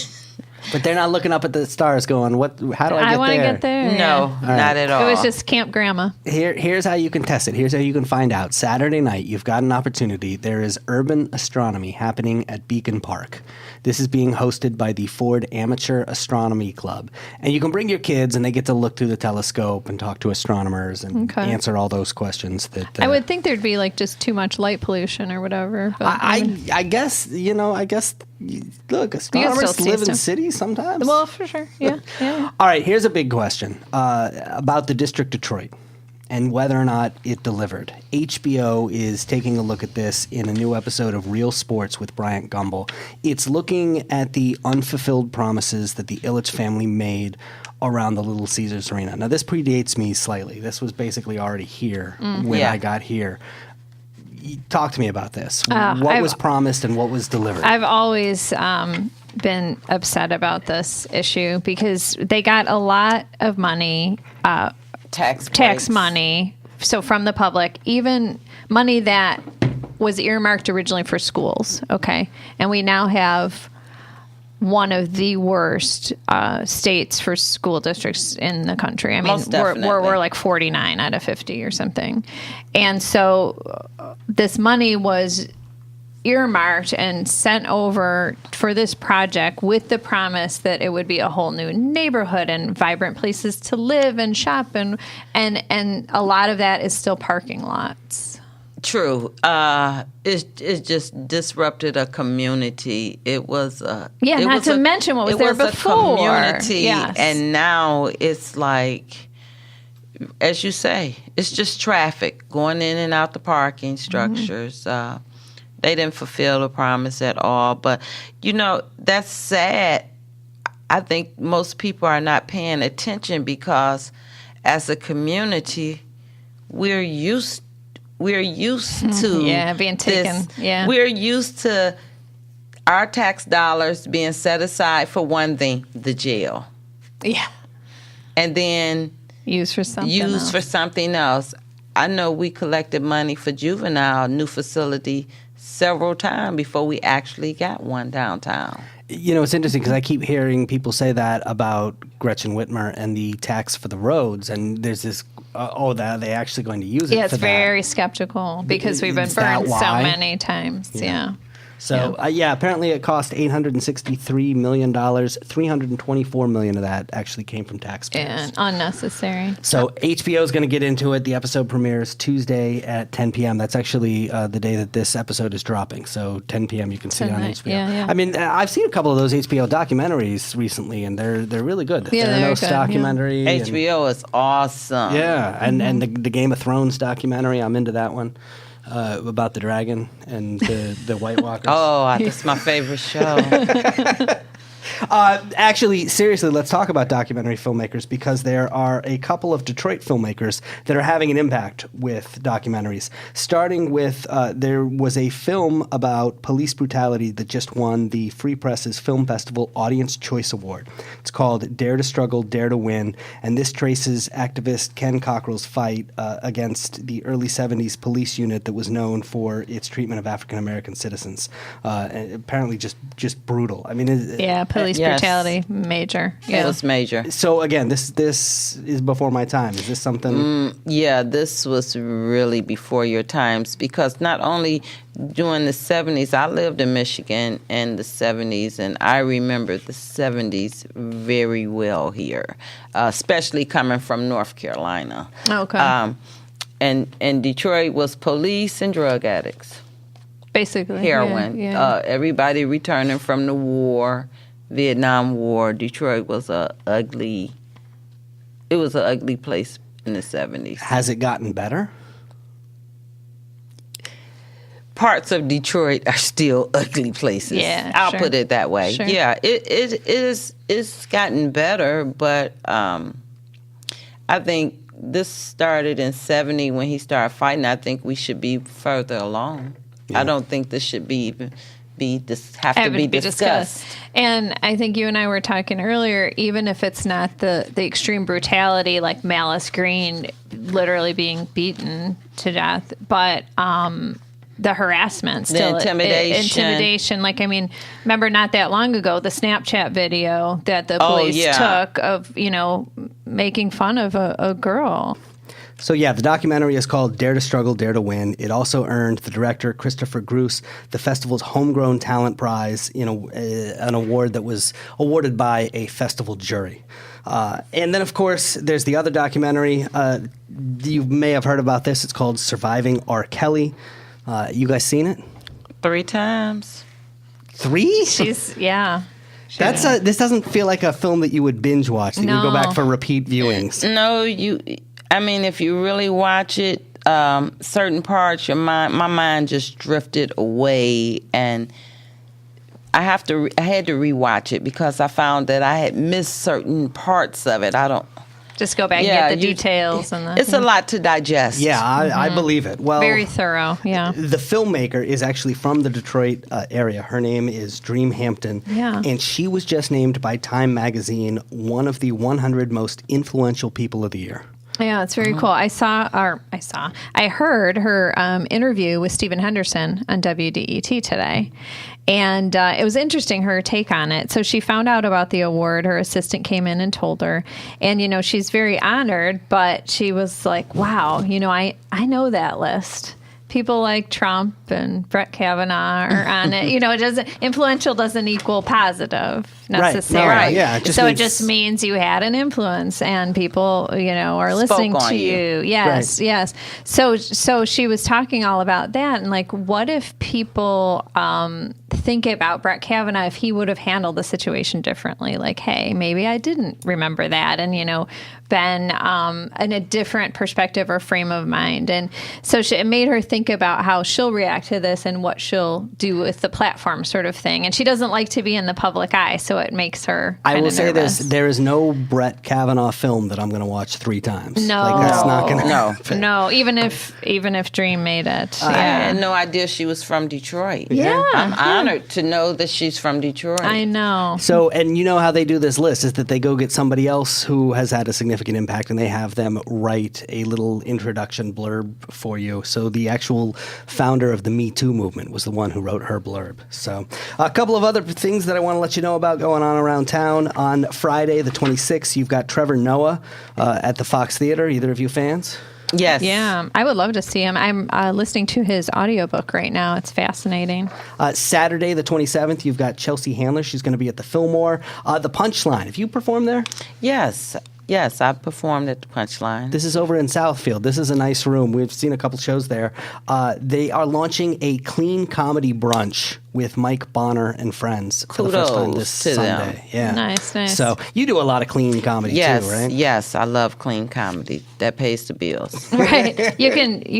But they're not looking up at the stars going, how do I get want to there? get there. No, yeah. not at all. It was just Camp Grandma. Here's how you can test it. Here's how you can find out. Saturday night, you've got an opportunity. There is Urban Astronomy happening at Beacon Park. This is being hosted by the Ford Amateur Astronomy Club. And you can bring your kids, and they get to look through the telescope and talk to astronomers and answer all those questions. That I would think there'd be like just too much light pollution or whatever. But I guess, look, astronomers still see live in stuff. cities sometimes. well, for sure. Yeah. Yeah. All right, here's a big question about the District Detroit and whether or not it delivered. HBO is taking a look at this in a new episode of Real Sports with Bryant Gumbel. It's looking at the unfulfilled promises that the Ilitch family made around the Little Caesars Arena. Now, this predates me slightly. This was basically already here when Yeah. I got here. Talk to me about this. What I've- was promised and what was delivered? I've always been upset about this issue because they got a lot of money, tax tax money, so from the public, even money that was earmarked originally for schools. Okay, and we now have one of the worst states for school districts in the country. I mean, Most definitely. we're like 49 out of 50 or something, and so this money was earmarked and sent over for this project with the promise that it would be a whole new neighborhood and vibrant places to live and shop, and a lot of that is still parking lots. True. It just disrupted a community. It was a Yeah, it not was to a- mention what was it there was before. A community, Yes. and now it's like, as you say, it's just traffic going in and out the parking structures. They didn't fulfill the promise at all. But that's sad. I think most people are not paying attention because, as a community, we're used to being taken. this. Yeah. We're used to our tax dollars being set aside for one thing, the jail, Yeah, and then used for something used for else. something else. I know we collected money for juvenile new facility several times before we actually got one downtown. It's interesting because I keep hearing people say that about Gretchen Whitmer and the tax for the roads, and there's this, that they actually going to use it Yeah, for it's that. very skeptical because we've been Is that burned so why? many times. Yeah. So apparently it cost $863 million. $324 million of that actually came from taxpayers. And unnecessary. So HBO is going to get into it. The episode premieres Tuesday at 10 p.m. That's actually the day that this episode is dropping. So 10 p.m. you can see it on HBO. Yeah. I mean, I've seen a couple of those HBO documentaries recently, and they're really good. Yeah, they're Theranos good, documentary. and- HBO is awesome. Yeah, and the Game of Thrones documentary. I'm into that one. About the dragon and the White Walkers. Oh, that's my favorite show. Actually, seriously, let's talk about documentary filmmakers, because there are a couple of Detroit filmmakers that are having an impact with documentaries. Starting with, there was a film about police brutality that just won the Free Press's Film Festival Audience Choice Award. It's called Dare to Struggle, Dare to Win, and this traces activist Ken Cockrell's fight against the early 70s police unit that was known for its treatment of African American citizens. And apparently just brutal. I mean, Police brutality, major. It was major. So again, this is before my time. Is this something? This was really before your times, because not only during the 70s, I lived in Michigan in the 70s, and I remember the 70s very well here, especially coming from North Carolina. Okay. And Detroit was police and drug addicts. Basically. Heroin. Yeah. Everybody returning from the war. Vietnam War. Detroit was an ugly place in the 70s. Has it gotten better? Parts of Detroit are still ugly places. Yeah, I'll sure. put it that way. Sure. Yeah, it's gotten better, but I think this started in 70 when he started fighting. I think we should be further along. Yeah. I don't think this should be have to be discussed. And I think you and I were talking earlier, even if it's not the extreme brutality like Malice Green literally being beaten to death, but the harassment, still the intimidation. Like, I mean, remember not that long ago, the Snapchat video that the police took of, making fun of a girl. So yeah, the documentary is called Dare to Struggle, Dare to Win. It also earned the director, Christopher Gruss, the festival's Homegrown Talent Prize, an award that was awarded by a festival jury. And then, of course, there's the other documentary. You may have heard about this. It's called Surviving R. Kelly. You guys seen it? 3 times. 3? This doesn't feel like a film that you would binge watch. That you would go back for repeat viewings. No, if you really watch it, certain parts, my mind just drifted away, and I had to rewatch it because I found that I had missed certain parts of it. Just go back and get the details. It's a lot to digest. Yeah, I believe it. Well, very thorough, yeah. The filmmaker is actually from the Detroit area. Her name is Dream Hampton. Yeah. And she was just named by Time Magazine one of the 100 most influential people of the year. Yeah, it's very cool. I heard her interview with Stephen Henderson on WDET today. And it was interesting, her take on it. So she found out about the award. Her assistant came in and told her. And, she's very honored, but she was like, wow, I know that list. People like Trump and Brett Kavanaugh are on it. Influential doesn't equal positive necessarily. Right. Yeah, it just means you had an influence and people, are listening to you. Yes, yes. So she was talking all about that, and like, what if people think about Brett Kavanaugh if he would have handled the situation differently? Like, hey, maybe I didn't remember that, and been in a different perspective or frame of mind. And so it made her think about how she'll react to this and what she'll do with the platform sort of thing. And she doesn't like to be in the public eye, so it makes her I will say nervous. there is no Brett Kavanaugh film that I'm going to watch 3 times. No. That's not going to happen. No, even if Dream made it. I had no idea she was from Detroit. Yeah. I'm honored to know that she's from Detroit. I know. So, and you know how they do this list is that they go get somebody else who has had a significant impact, and they have them write a little introduction blurb for you. So the actual founder of the Me Too movement was the one who wrote her blurb. So a couple of other things that I want to let you know about going on around town. On Friday, the 26th, you've got Trevor Noah at the Fox Theater. Either of you fans? Yes. Yeah, I would love to see him. I'm listening to his audiobook right now. It's fascinating. Saturday, the 27th, you've got Chelsea Handler. She's going to be at the Fillmore. The Punchline. Have you performed there? Yes. Yes, I performed at the Punchline. This is over in Southfield. This is a nice room. We've seen a couple shows there. They are launching a clean comedy brunch with Mike Bonner and friends for the first time this to Sunday. them. Yeah, Nice. So you do a lot of clean comedy Yes, too, right? yes, I love clean comedy. That pays the bills. Right. You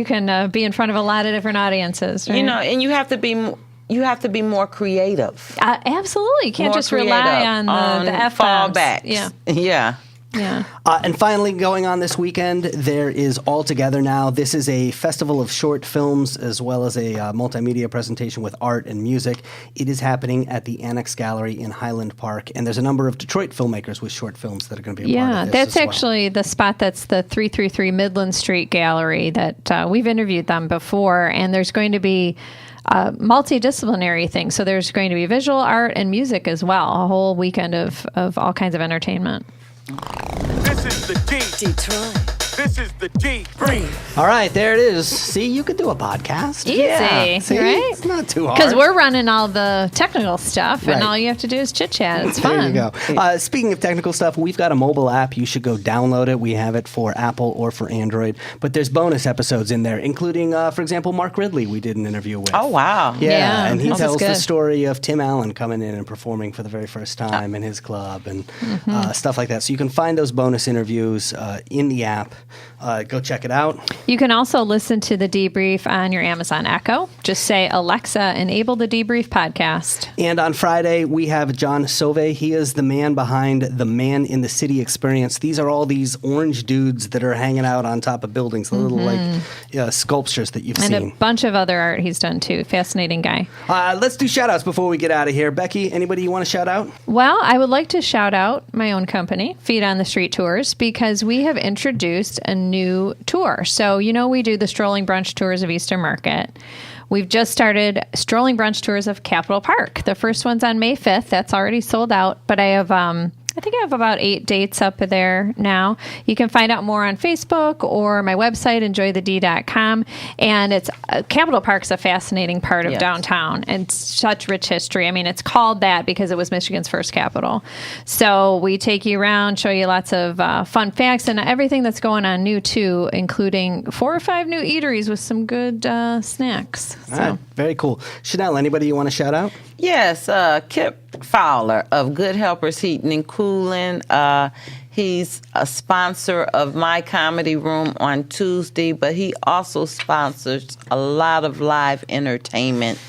can be in front of a lot of different audiences, right? You know, and you have to be more creative. Absolutely. You can't More just rely creative on the F fallbacks. Yeah. Yeah. Yeah. And finally, going on this weekend, there is All Together Now. This is a festival of short films as well as a multimedia presentation with art and music. It is happening at the Annex Gallery in Highland Park, and there's a number of Detroit filmmakers with short films that are going to be a part of this that's as well. actually the spot that's the 333 Midland Street Gallery that we've interviewed them before, and there's going to be multidisciplinary thing. So there's going to be visual art and music as well, a whole weekend of all kinds of entertainment. This is the D. Detroit. This is the D. Brief. All right, there it is. See, you could do a podcast. Easy, See, right? It's not too hard. Because we're running all the technical stuff, Right. and all you have to do is chit chat. It's There fun. you go. Speaking of technical stuff, we've got a mobile app. You should go download it. We have it for Apple or for Android. But there's bonus episodes in there, including, for example, Mark Ridley we did an interview with. Oh, wow. Yeah, and he this is tells the good. story of Tim Allen coming in and performing for the very first time in his club and stuff like that. So you can find those bonus interviews in the app. Go check it out. You can also listen to the debrief on your Amazon Echo. Just say, Alexa, enable the debrief podcast. And on Friday, we have John Sauve. He is the man behind the Man in the City experience. These are all these orange dudes that are hanging out on top of buildings, the little sculptures that you've And seen. a bunch of other art he's done too. Fascinating guy. Let's do shout outs before we get out of here. Becky, anybody you want to shout out? Well, I would like to shout out my own company, Feet on the Street Tours, because we have introduced a new tour. So, we do the strolling brunch tours of Eastern Market. We've just started strolling brunch tours of Capitol Park. The first one's on May 5th. That's already sold out, but I think I have about 8 dates up there now. You can find out more on Facebook or my website, enjoythed.com. And it's Capitol Park's a fascinating part of downtown and such rich history. I mean, it's called that because it was Michigan's first capital. So we take you around, show you lots of fun facts and everything that's going on new too, including 4 or 5 new eateries with some good snacks. All right, very cool. Chanel, anybody you want to shout out? Yes, Kip Fowler of Good Helpers Heating and Cooling. He's a sponsor of my comedy room on Tuesday, but he also sponsors a lot of live entertainment.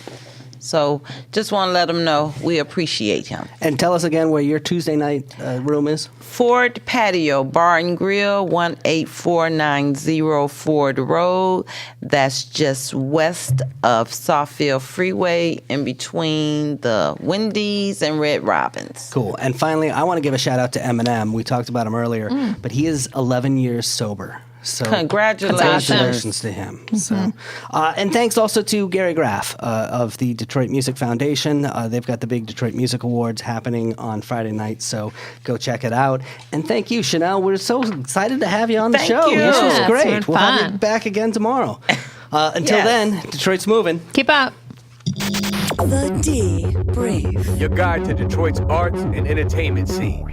So just want to let him know we appreciate him. And tell us again where your Tuesday night room is. Ford Patio Bar and Grill, 18490 Ford Road. That's just west of Sawfield Freeway, in between the Wendy's and Red Robin's. Cool. And finally, I want to give a shout out to Eminem. We talked about him earlier, but he is 11 years sober. So congratulations to him. So, and thanks also to Gary Graff of the Detroit Music Foundation. They've got the big Detroit Music Awards happening on Friday night, so go check it out. And thank you, Chanel. We're so excited to have you on the show. You. This was Yeah, great. it's We'll fun. have you back again tomorrow. Until then, Detroit's moving. Keep up. The D Brief. Your guide to Detroit's arts and entertainment scene.